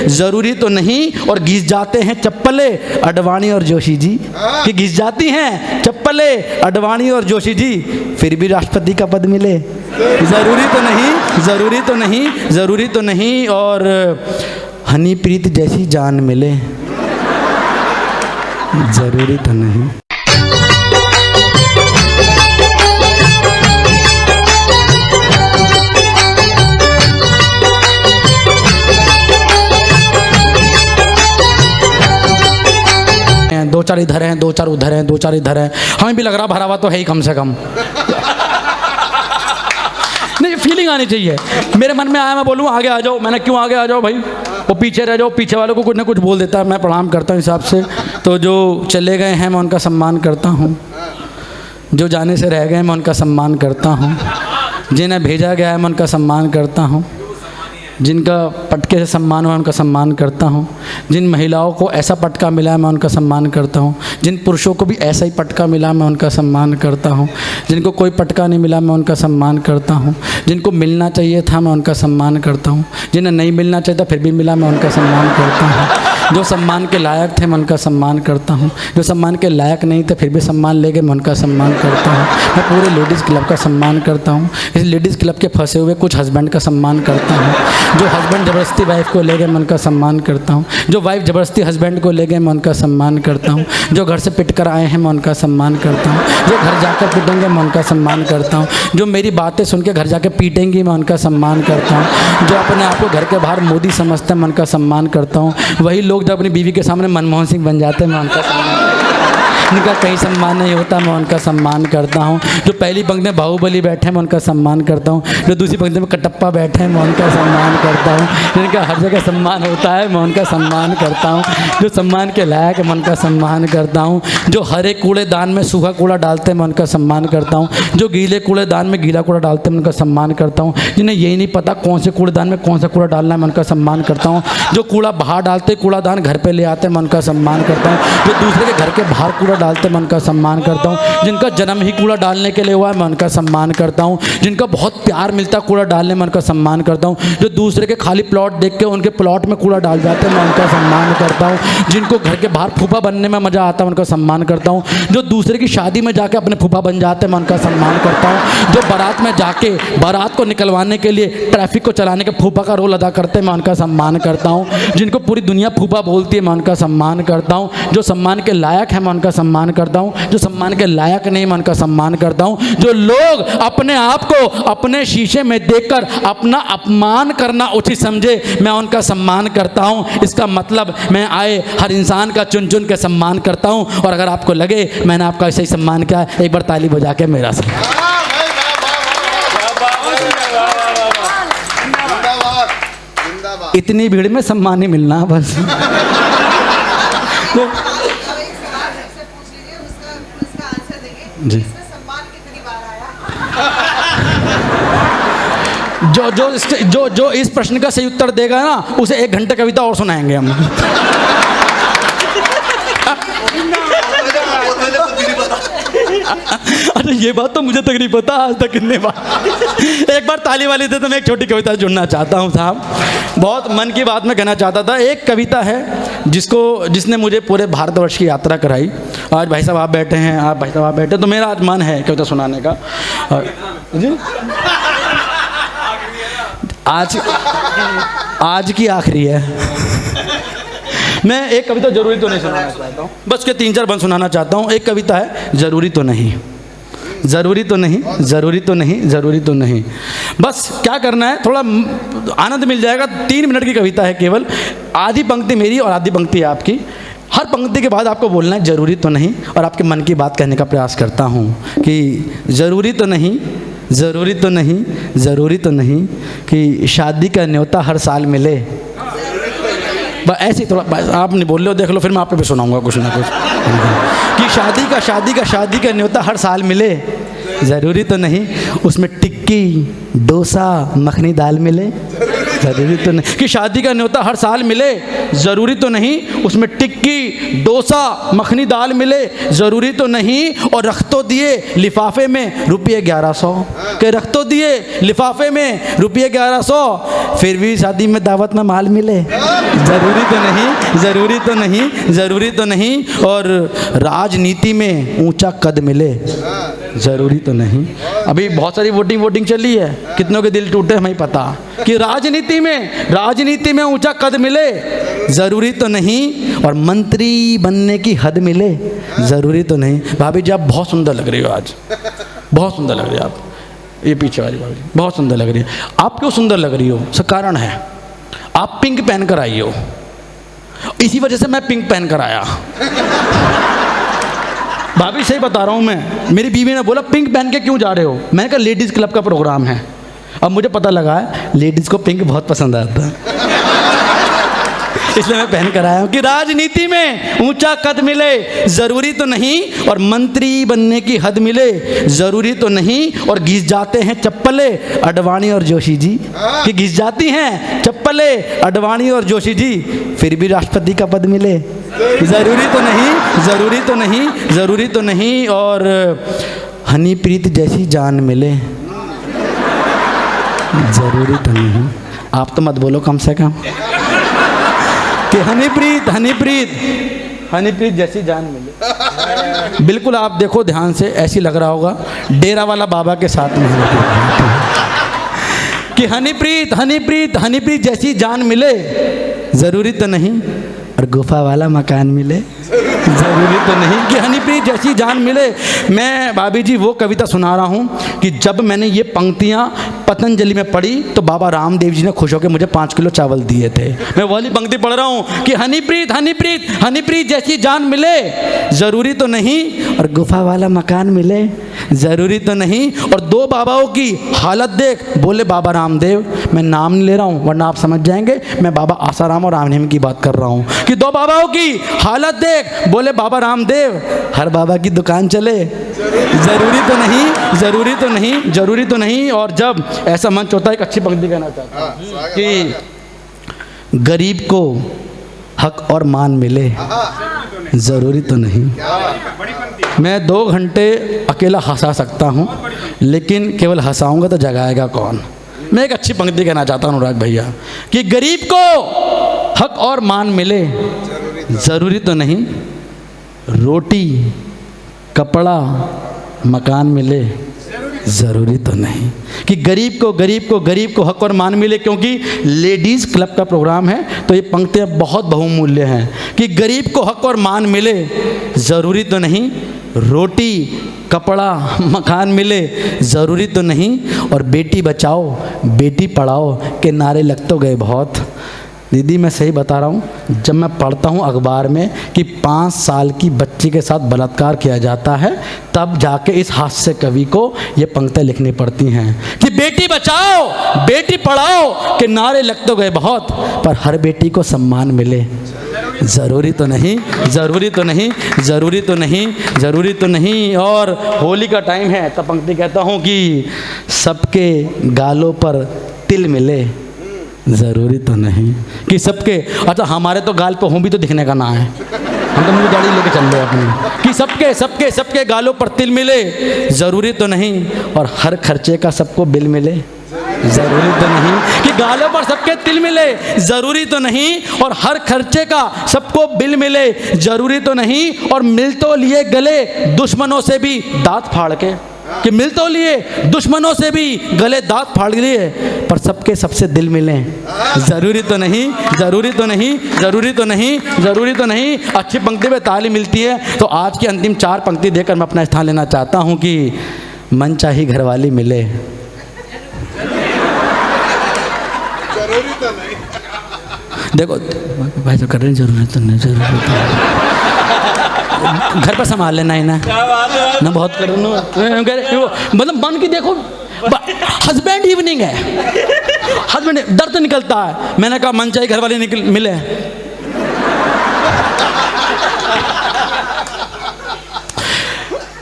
जरूरी तो नहीं, और घिस जाते हैं चप्पले अडवाणी और जोशी जी, कि घिस जाती हैं चप्पले अडवाणी और जोशी जी, फिर भी राष्ट्रपति का पद मिले। जरूरी तो नहीं, जरूरी तो नहीं, जरूरी तो नहीं, और हनीप्रीत जैसी जान मिले, जरूरी तो नहीं। दो चार इधर हैं, दो चार उधर हैं, दो चार इधर हैं, हमें भी लग रहा भरा हुआ तो है ही कम से कम। नहीं, फीलिंग आनी चाहिए। मेरे मन में आया, मैं बोलूँ आगे आ जाओ, मैंने क्यों आगे आ जाओ भाई, वो पीछे रह जाओ, पीछे वालों को कुछ ना कुछ बोल देता है। मैं प्रणाम करता हूँ हिसाब से, तो जो चले गए हैं मैं उनका सम्मान करता हूँ, जो जाने से रह गए हैं मैं उनका सम्मान करता हूँ, जिन्हें भेजा गया है मैं उनका सम्मान करता हूँ, जिनका पटके से सम्मान हुआ उनका सम्मान करता हूँ, जिन महिलाओं को ऐसा पटका मिला है मैं उनका सम्मान करता हूँ, जिन पुरुषों को भी ऐसा ही पटका मिला मैं उनका सम्मान करता हूँ, जिनको कोई पटका नहीं मिला मैं उनका सम्मान करता हूँ, जिनको मिलना चाहिए था मैं उनका सम्मान करता हूँ, जिन्हें नहीं मिलना चाहिए था फिर भी मिला मैं उनका सम्मान करता हूँ, जो सम्मान के लायक थे मैं उनका सम्मान करता हूँ, जो सम्मान के लायक नहीं थे फिर भी सम्मान ले गए मैं उनका सम्मान करता हूँ। मैं पूरे लेडीज़ क्लब का सम्मान करता हूँ, इस लेडीज़ क्लब के फंसे हुए कुछ हस्बैंड का सम्मान करता हूँ, जो हस्बैंड ज़बरदस्ती वाइफ को ले गए मैं उनका सम्मान करता हूँ, जो वाइफ ज़बरदस्ती हस्बैंड को ले गए मैं उनका सम्मान करता हूँ, जो घर से पिट कर आए हैं मैं उनका सम्मान करता हूँ, जो घर जाकर पिटेंगे मैं उनका सम्मान करता हूँ, जो मेरी बातें सुन के घर जाकर पीटेंगी मैं उनका सम्मान करता हूँ, जो अपने आप को घर के बाहर मोदी समझते हैं मैं उनका सम्मान करता हूँ, वही लोग जब अपनी बीवी के सामने मनमोहन सिंह बन जाते हैं मैं उनका सम्मान करता हूँ, उनका कहीं सम्मान नहीं होता मैं उनका सम्मान करता हूँ, जो पहली पंक्ति में बाहुबली बैठे हैं मैं उनका सम्मान करता हूँ, जो दूसरी पंक्ति में कटप्पा बैठे हैं मैं उनका सम्मान करता हूँ, जिनका हर जगह सम्मान होता है मैं उनका सम्मान करता हूँ, जो सम्मान के लायक है मैं उनका सम्मान करता हूँ, जो हरे कूड़ेदान में सूखा कूड़ा डालते हैं मैं उनका सम्मान करता हूँ, जो गीले कूड़ेदान में गीला कूड़ा डालते हैं मैं उनका सम्मान करता हूँ, जिन्हें यही नहीं पता कौन से कूड़ेदान में कौन सा कूड़ा डालना है मैं उनका सम्मान करता हूँ, जो कूड़ा बाहर डालते कूड़ादान घर पर ले आते हैं मैं उनका सम्मान करता हूँ, जो दूसरे के घर के बाहर कूड़ा डालते हैं मैं उनका सम्मान करता हूँ, जिनका जन्म ही कूड़ा डालने के लिए हुआ है मैं उनका सम्मान करता हूँ, जिनका बहुत प्यार मिलता है कूड़ा डालने में उनका सम्मान करता हूँ, जो दूसरे के खाली प्लॉट देख के उनके प्लॉट में कूड़ा डाल जाते हैं मैं उनका सम्मान करता हूँ, जिनको घर के बाहर फूफा बनने में मज़ा आता है उनका सम्मान करता हूँ, जो दूसरे की शादी में जाके अपने फूफा बन जाते हैं मैं उनका सम्मान करता हूँ, जो बारात में जाके बारात को निकलवाने के लिए ट्रैफिक को चलाने के फूफा का रोल अदा करते हैं मैं उनका सम्मान करता हूँ, जिनको पूरी दुनिया फूफा बोलती है मैं उनका सम्मान करता हूँ, जो सम्मान के लायक है मैं उनका सम्मान करता हूँ, जो सम्मान के लायक नहीं मैं उनका सम्मान करता हूँ, जो लोग अपने आप को अपने शीशे में देखकर अपना अपमान करना उचित समझे मैं उनका सम्मान करता हूँ। इसका मतलब मैं आए हर इंसान का चुन चुन के सम्मान करता हूँ, और अगर आपको लगे मैंने आपका ऐसे ही सम्मान किया, एक बार ताली बजा के मेरा सम्मान। इतनी भीड़ में सम्मान ही मिलना बस। तो जी जो इस प्रश्न का सही उत्तर देगा ना उसे 1 घंटे कविता और सुनाएंगे हम। अरे ये बात तो मुझे तक नहीं पता आज तक कितने बार। एक बार ताली वाली थे तो मैं एक छोटी कविता जुड़ना चाहता हूँ साहब, बहुत मन की बात में कहना चाहता था। एक कविता है जिसने मुझे पूरे भारतवर्ष की यात्रा कराई। आज भाई साहब आप बैठे हैं, आप भाई साहब आप बैठे, तो मेरा आज मन है कविता सुनाने का। जी आज की आखिरी है। मैं एक कविता जरूरी तो नहीं सुनाना चाहता हूँ, बस के 3-4 बंद सुनाना चाहता हूँ। एक कविता है जरूरी तो नहीं, ज़रूरी तो नहीं, ज़रूरी तो नहीं, ज़रूरी तो नहीं। बस क्या करना है, थोड़ा आनंद मिल जाएगा। 3 मिनट की कविता है केवल। आधी पंक्ति मेरी और आधी पंक्ति आपकी। हर पंक्ति के बाद आपको बोलना है ज़रूरी तो नहीं, और आपके मन की बात कहने का प्रयास करता हूँ कि ज़रूरी तो नहीं, ज़रूरी तो नहीं, ज़रूरी तो नहीं कि शादी का न्योता हर साल मिले। बस ऐसे ही थोड़ा, आप नहीं बोल रहे हो, देख लो, फिर मैं आप पे भी सुनाऊंगा कुछ ना कुछ कि शादी का न्योता हर साल मिले। ज़रूरी तो नहीं उसमें टिक्की, डोसा, मखनी दाल मिले। ज़रूरी तो नहीं कि शादी का न्योता हर साल मिले, ज़रूरी तो नहीं उसमें टिक्की डोसा मखनी दाल मिले, ज़रूरी तो नहीं। और रख तो दिए लिफाफे में रुपये 1100, के रख तो दिए लिफाफे में रुपये 1100, फिर भी शादी में दावत में माल मिले, ज़रूरी तो नहीं, ज़रूरी तो नहीं, ज़रूरी तो नहीं। और राजनीति में ऊंचा कद मिले, ज़रूरी तो नहीं। अभी बहुत सारी वोटिंग चली है, कितनों के दिल टूटे हमें पता कि राजनीति में ऊंचा कद मिले, ज़रूरी तो नहीं। और मंत्री बनने की हद मिले, ज़रूरी तो नहीं। भाभी जी आप बहुत सुंदर लग रही हो आज, बहुत सुंदर लग रही हो आप, ये पीछे वाली भाभी बहुत सुंदर लग रही है। आप क्यों सुंदर लग रही हो? उसका कारण है, आप पिंक पहन कर आई हो, इसी वजह से मैं पिंक पहन कर आया। भाभी सही बता रहा हूँ मैं, मेरी बीवी ने बोला पिंक पहन के क्यों जा रहे हो? मैंने कहा लेडीज़ क्लब का प्रोग्राम है। अब मुझे पता लगा है लेडीज़ को पिंक बहुत पसंद आता है, इसलिए मैं पहन कर आया हूँ कि राजनीति में ऊंचा कद मिले, ज़रूरी तो नहीं। और मंत्री बनने की हद मिले, ज़रूरी तो नहीं। और घिस जाते हैं चप्पले अडवाणी और जोशी जी, कि घिस जाती हैं चप्पले अडवाणी और जोशी जी, फिर भी राष्ट्रपति का पद मिले, ज़रूरी तो नहीं, ज़रूरी तो नहीं, ज़रूरी तो नहीं। और हनीप्रीत जैसी जान मिले, ज़रूरी तो नहीं। आप तो मत बोलो कम से कम कि हनीप्रीत जैसी जान मिले। बिल्कुल आप देखो ध्यान से, ऐसी लग रहा होगा डेरा वाला बाबा के साथ में कि हनीप्रीत जैसी जान मिले, ज़रूरी तो नहीं। और गुफा वाला मकान मिले, ज़रूरी तो नहीं कि हनीप्रीत जैसी जान मिले। मैं भाभी जी वो कविता सुना रहा हूँ कि जब मैंने ये पंक्तियाँ पतंजलि में पढ़ी तो बाबा रामदेव जी ने खुश होकर मुझे 5 किलो चावल दिए थे। मैं वाली पंक्ति पढ़ रहा हूँ कि हनीप्रीत जैसी जान मिले, ज़रूरी तो नहीं। और गुफा वाला मकान मिले, ज़रूरी तो नहीं। और 2 बाबाओं की हालत देख, बोले बाबा रामदेव, मैं नाम नहीं ले रहा हूँ वरना आप समझ जाएंगे मैं बाबा आसाराम और रामनेम की बात कर रहा हूँ, कि 2 बाबाओं की हालत देख, बोले बाबा रामदेव हर बाबा की दुकान चले, ज़रूरी तो नहीं, ज़रूरी तो नहीं, ज़रूरी तो नहीं। और जब ऐसा मंच होता है, एक अच्छी पंक्ति कहना चाहता हूँ कि गरीब को हक और मान मिले, ज़रूरी तो नहीं। मैं 2 घंटे अकेला हंसा सकता हूँ, लेकिन केवल हंसाऊंगा तो जगाएगा कौन? मैं एक अच्छी पंक्ति कहना चाहता हूँ अनुराग भैया कि गरीब को हक और मान मिले, ज़रूरी तो नहीं। रोटी कपड़ा मकान मिले, ज़रूरी तो नहीं। कि गरीब को हक और मान मिले, क्योंकि लेडीज़ क्लब का प्रोग्राम है तो ये पंक्तियाँ बहुत बहुमूल्य हैं कि गरीब को हक और मान मिले, ज़रूरी तो नहीं। रोटी कपड़ा मकान मिले, ज़रूरी तो नहीं। और बेटी बचाओ बेटी पढ़ाओ के नारे लग तो गए बहुत। दीदी मैं सही बता रहा हूँ, जब मैं पढ़ता हूँ अखबार में कि 5 साल की बच्ची के साथ बलात्कार किया जाता है, तब जाके इस हास्य कवि को ये पंक्तियाँ लिखनी पड़ती हैं कि बेटी बचाओ बेटी पढ़ाओ के नारे लग तो गए बहुत, पर हर बेटी को सम्मान मिले, ज़रूरी तो नहीं, ज़रूरी तो नहीं, ज़रूरी तो नहीं, ज़रूरी तो नहीं। और होली का टाइम है तब पंक्ति कहता हूँ कि सबके गालों पर तिल मिले, ज़रूरी तो नहीं। कि सबके, अच्छा हमारे तो गाल पे हों भी तो दिखने का ना है, हम तो मुँह दाढ़ी लेके चल रहे अपनी। कि सबके गालों पर तिल मिले, ज़रूरी तो नहीं। और हर खर्चे का सबको बिल मिले, ज़रूरी तो नहीं। कि गालों पर सबके तिल मिले, ज़रूरी तो नहीं। और हर खर्चे का सबको बिल मिले, ज़रूरी तो नहीं। और मिल तो लिए गले दुश्मनों से भी दांत फाड़ के, कि मिल तो लिए दुश्मनों से भी गले दांत फाड़ लिए, पर सबके सबसे दिल मिले, ज़रूरी तो नहीं, ज़रूरी तो नहीं, ज़रूरी तो नहीं, ज़रूरी तो नहीं। अच्छी पंक्ति में ताली मिलती है। तो आज की अंतिम 4 पंक्ति देकर मैं अपना स्थान लेना चाहता हूँ कि मनचाही घरवाली मिले, जरूरी तो नहीं। देखो भाई तो कर रहे हैं, ज़रूरी तो नहीं, ज़रूरी तो नहीं। घर पर संभाल लेना है ना बहुत कर मतलब मन की देखो, हस्बैंड इवनिंग है, हस्बैंड दर्द निकलता है। मैंने कहा मन चाहिए घर वाले मिले,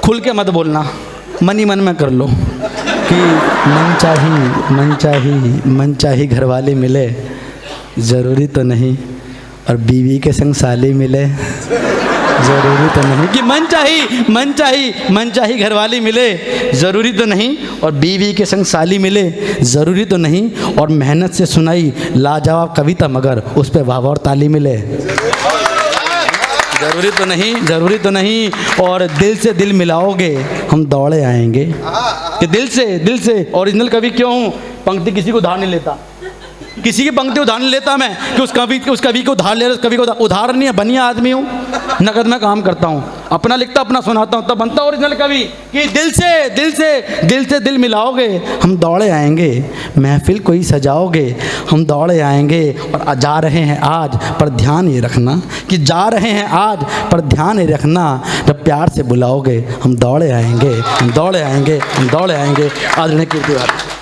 खुल के मत बोलना, मन ही मन में कर लो कि कि मन चाही घरवाली मिले, ज़रूरी तो नहीं और बीवी के संग साली मिले, ज़रूरी तो नहीं कि मन चाही घरवाली मिले, ज़रूरी तो नहीं और बीवी के संग साली मिले, ज़रूरी तो नहीं और मेहनत से सुनाई लाजवाब कविता मगर उस पे वाह और ताली मिले, ज़रूरी तो नहीं और दिल से दिल मिलाओगे हम दौड़े आएंगे। कि दिल से ओरिजिनल कवि क्यों हूँ? पंक्ति किसी को उधार नहीं लेता, किसी की पंक्ति उधार नहीं लेता मैं कि उस कवि को उधार ले रहा, उस कवि को उधार नहीं है, बनिया आदमी हूँ, नकद में काम करता हूँ, अपना लिखता अपना सुनाता हूँ, तब बनता ओरिजिनल कवि। कि दिल से दिल मिलाओगे हम दौड़े आएंगे, महफिल कोई सजाओगे हम दौड़े आएंगे। और जा रहे हैं आज पर ध्यान ये रखना कि जा रहे हैं आज पर ध्यान ये रखना, जब प्यार से बुलाओगे हम दौड़े आएंगे, हम दौड़े आएंगे, हम दौड़े आएंगे। आदरणीय कीर्तिवादी।